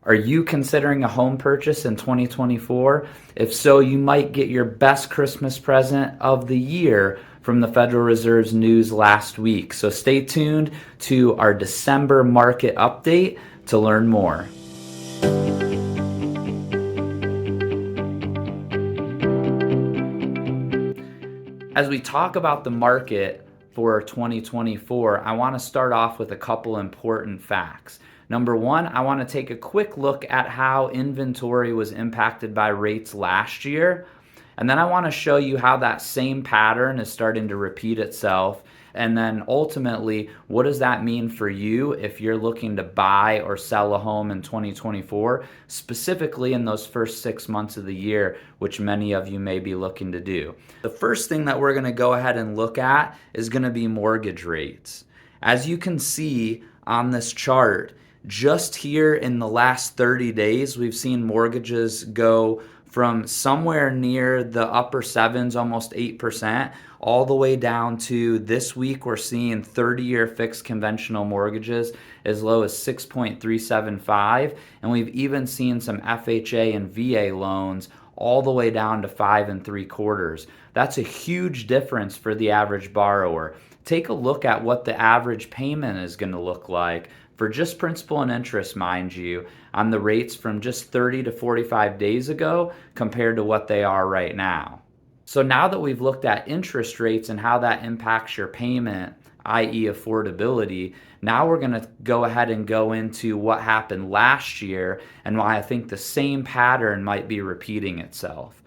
Are you considering a home purchase in 2024? If so, you might get your best Christmas present of the year from the Federal Reserve's news last week. So stay tuned to our December market update to learn more. As we talk about the market for 2024, I want to start off with a couple important facts. Number one, I want to take a quick look at how inventory was impacted by rates last year. And then I want to show you how that same pattern is starting to repeat itself. And then ultimately, what does that mean for you if you're looking to buy or sell a home in 2024, specifically in those first 6 months of the year, which many of you may be looking to do? The first thing that we're going to go ahead and look at is going to be mortgage rates. As you can see on this chart, just here in the last 30 days, we've seen mortgages go from somewhere near the upper sevens, almost 8%, all the way down to this week we're seeing 30-year fixed conventional mortgages as low as 6.375, and we've even seen some FHA and VA loans all the way down to 5 3/4. That's a huge difference for the average borrower. Take a look at what the average payment is going to look like for just principal and interest, mind you, on the rates from just 30 to 45 days ago compared to what they are right now. So now that we've looked at interest rates and how that impacts your payment, i.e. affordability, now we're going to go ahead and go into what happened last year and why I think the same pattern might be repeating itself.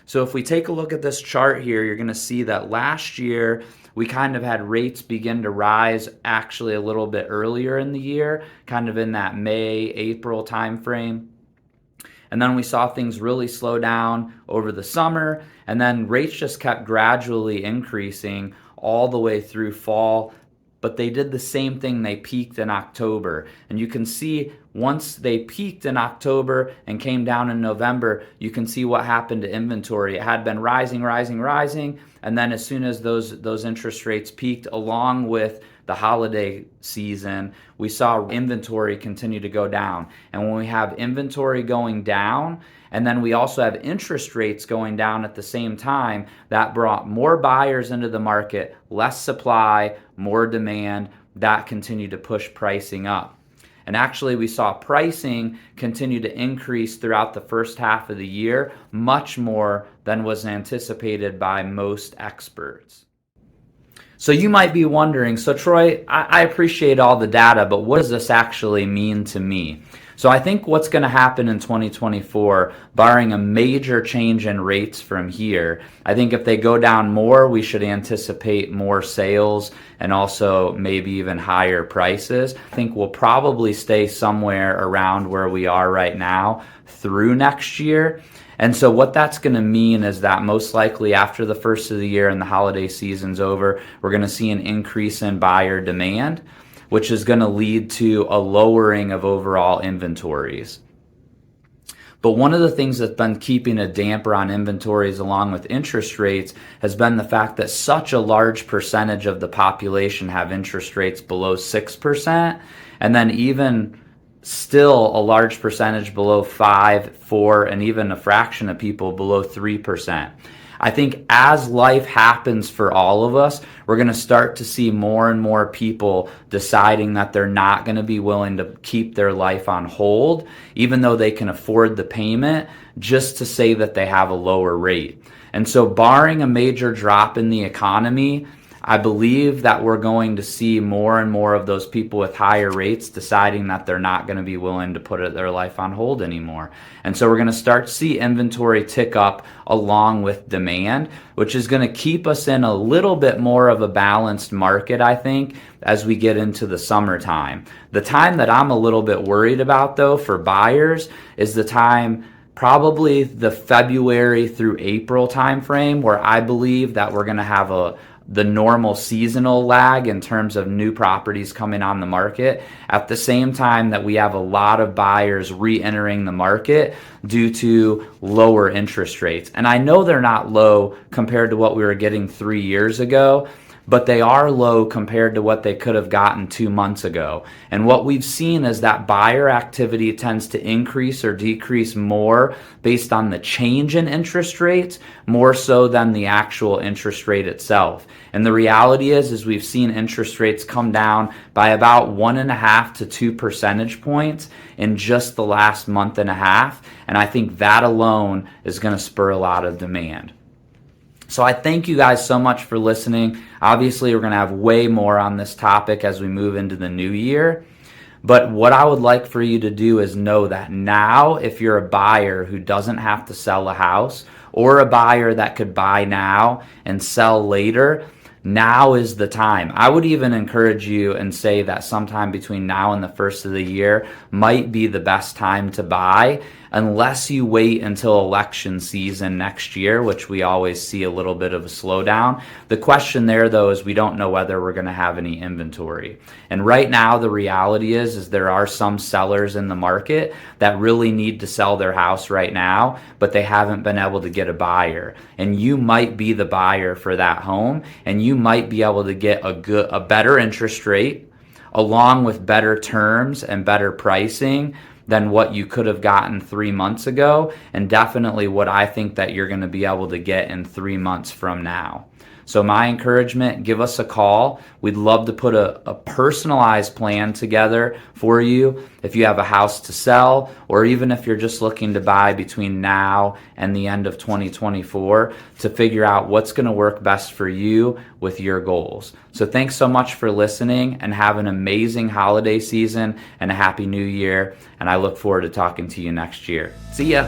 So if we take a look at this chart here, you're going to see that last year we kind of had rates begin to rise actually a little bit earlier in the year, kind of in that May, April timeframe. And then we saw things really slow down over the summer, and then rates just kept gradually increasing all the way through fall. But they did the same thing. They peaked in October. And you can see once they peaked in October and came down in November, you can see what happened to inventory. It had been rising. And then as soon as those interest rates peaked along with the holiday season, we saw inventory continue to go down. And when we have inventory going down, and then we also have interest rates going down at the same time, that brought more buyers into the market, less supply, more demand. That continued to push pricing up. And actually, we saw pricing continue to increase throughout the first half of the year, much more than was anticipated by most experts. So you might be wondering, so Troy, I appreciate all the data, but what does this actually mean to me? So I think what's going to happen in 2024, barring a major change in rates from here, I think if they go down more, we should anticipate more sales and also maybe even higher prices. I think we'll probably stay somewhere around where we are right now through next year. And so what that's going to mean is that most likely after the first of the year and the holiday season's over, we're going to see an increase in buyer demand, which is going to lead to a lowering of overall inventories. But one of the things that's been keeping a damper on inventories along with interest rates has been the fact that such a large percentage of the population have interest rates below 6%, and then even still a large percentage below 5, 4, and even a fraction of people below 3%. I think as life happens for all of us, we're going to start to see more and more people deciding that they're not going to be willing to keep their life on hold, even though they can afford the payment, just to say that they have a lower rate. And so barring a major drop in the economy, I believe that we're going to see more and more of those people with higher rates deciding that they're not going to be willing to put their life on hold anymore. And so we're going to start to see inventory tick up along with demand, which is going to keep us in a little bit more of a balanced market, I think, as we get into the summertime. The time that I'm a little bit worried about, though, for buyers is the time probably the February through April timeframe, where I believe that we're going to have the normal seasonal lag in terms of new properties coming on the market at the same time that we have a lot of buyers re-entering the market due to lower interest rates. And I know they're not low compared to what we were getting 3 years ago, but they are low compared to what they could have gotten 2 months ago. And what we've seen is that buyer activity tends to increase or decrease more based on the change in interest rates, more so than the actual interest rate itself. And the reality is we've seen interest rates come down by about 1.5 to 2 percentage points in just the last month and a half. And I think that alone is going to spur a lot of demand. So I thank you guys so much for listening. Obviously, we're going to have way more on this topic as we move into the new year. But what I would like for you to do is know that now, if you're a buyer who doesn't have to sell a house, or a buyer that could buy now and sell later, now is the time. I would even encourage you and say that sometime between now and the first of the year might be the best time to buy, unless you wait until election season next year, which we always see a little bit of a slowdown. The question there, though, is we don't know whether we're going to have any inventory. And right now, the reality is there are some sellers in the market that really need to sell their house right now, but they haven't been able to get a buyer. And you might be the buyer for that home, and you might be able to get a better interest rate along with better terms and better pricing than what you could have gotten 3 months ago, and definitely what I think that you're going to be able to get in 3 months from now. So my encouragement, give us a call. We'd love to put a personalized plan together for you if you have a house to sell, or even if you're just looking to buy between now and the end of 2024 to figure out what's going to work best for you with your goals. So thanks so much for listening, and have an amazing holiday season and a happy new year. And I look forward to talking to you next year. See ya.